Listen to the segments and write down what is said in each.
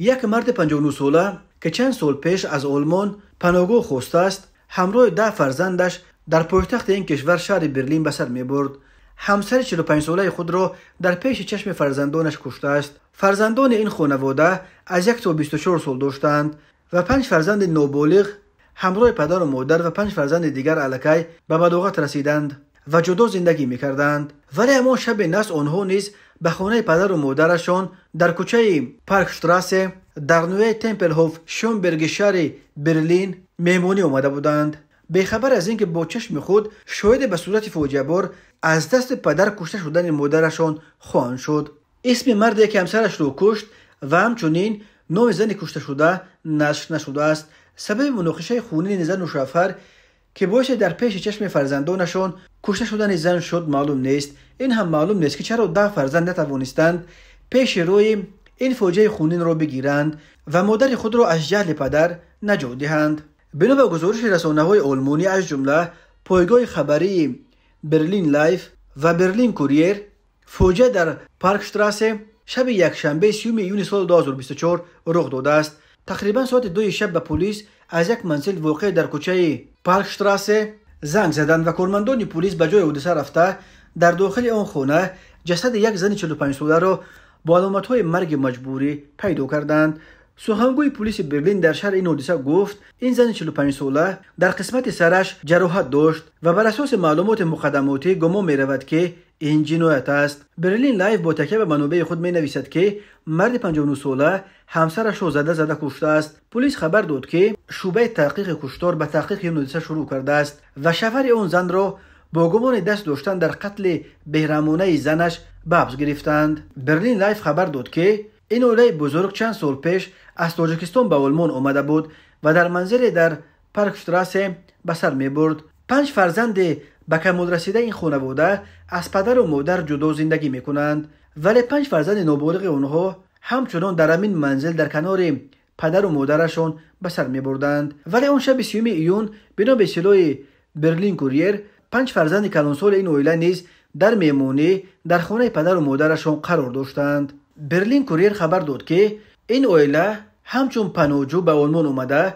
یک مرد 59 ساله که چند سال پیش از آلمان پناهگاه خواسته است، همراه 10 فرزندش در پایتخت این کشور شهر برلین به سر می‌برد. همسر 45 ساله خود را در پیش چشم فرزندانش کشته است. فرزندان این خانواده از 1 تا 24 سال داشتند و 5 فرزند نابالغ همراه پدر و مادر و 5 فرزند دیگر الکی به بلوغت رسیدند و جدا زندگی می‌کردند. ولی همان شب نحس آنها نیز به خانه پدر و مادرشان در کوچه پارکشتراسه در نوع تمپل هوف شونبرگ شهر برلین مهمانی آمده بودند. بیخبر از اینکه با چشم خود شاهد به صورت فاجعه بار از دست پدر کشته شدن مادرشان خواهند شد. اسم مردی که همسرش را کشت و همچنین نام زن کشته شده نشر نشده است. سبب مناقشه خونین زن و شوهر که باعث در پیش چشم فرزندانشان کشته شدن زن شد معلوم نیست. این هم معلوم نیست که چرا 10 فرزند نتوانستند پیش روی این فاجعه خونین را بگیرند و مادر خود را از جهل پدر نجات دهند. بنا به گزارش رسانه‌های آلمانی از جمله پایگاه خبری برلین لایف و برلین کوریر، فاجعه در پارکشتراسه شب یکشنبه 30 میلیون سال 2024 رخ داده است. تقریبا ساعت 2 شب به پلیس از یک منزل واقع در کوچه پارکشتراسه زنگ زدند و کارمندان پلیس به جای حادثه رفته در داخل آن خانه جسد یک زن 45 ساله را با علامت‌های مرگ مجبوری پیدا کردند. سخنگوی پلیس برلین در شهر این حادثه گفت این زن 45 ساله در قسمت سرش جراحت داشت و بر اساس معلومات مقدماتی گمان می‌رود که این جنایت است. برلین لایف با تکیه به منابع خود می‌نویسد که مرد 59 ساله همسرش را زده کشته است. پلیس خبر داد که شعبه تحقیق کشتار به تحقیق این حادثه شروع کرده است و شوهر آن زن را با گمان دست داشتن در قتل بیرحمانه زنش به حبس گرفتند. برلین لایف خبر داد که این عائله بزرگ چند سال پیش از تاجیکستان به آلمان آمده بود و در منزل در پارکشتراسه به سر می‌برد. 5 فرزند به کمال رسیده این خانواده از پدر و مادر جدا زندگی می‌کنند، ولی 5 فرزند نابالغ آنها همچنان در همین منزل در کنار پدر و مادرشان به سر می‌بردند. ولی آن شب 30 ایون بنا به اطلاع برلین کوریر 5 فرزند کلانسال این عائله نیز در مهمانی در خانه پدر و مادرشان قرار داشتند. برلین کوریر خبر داد که این عائله همچون پناهجو به آلمان آمده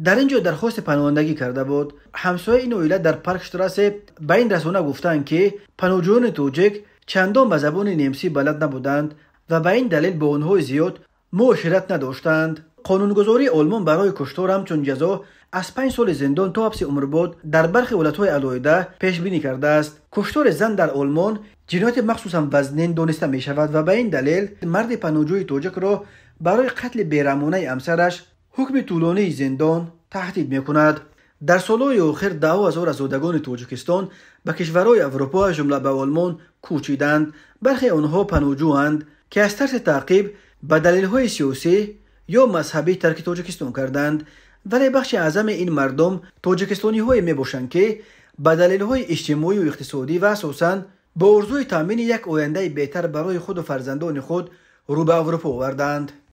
در اینجا درخواست پناهندگی کرده بود. همسایه این عائله در پارکشتراسه به این رسانه گفتند که پناهجویان تاجیک چندان به زبان نیمسی بلد نبودند و به این دلیل با آنها زیاد معاشرت نداشتند. قانونگذاری آلمان برای کشتار همچون جزا از 5 سال زندان تا حبس عمرباد در برخی ایالت‌های علاهده پیش بینی کرده است. کشتار زن در آلمان جنایت مخصوصا وزنین دانسته می شود و به این دلیل مرد پناهجوی تاجیک را برای قتل بیرحمانه همسرش حکم طولانی زندان تهدید می کند. در سالهای آخر 10,000 آزادگان تاجیکستان به کشورهای اروپا از جمله به آلمان کوچیدند. برخی آنها پناهجویند که از ترس تعقیب به دلایل سیاسی یا مذهبی ترک تاجیکستان کردند، ولی بخش اعظم این مردم تاجیکستانی‌های میباشند که به دلایل اجتماعی و اقتصادی و اساساً با آرزوی تامین یک آینده بهتر برای خود و فرزندان خود رو به اروپا آوردند.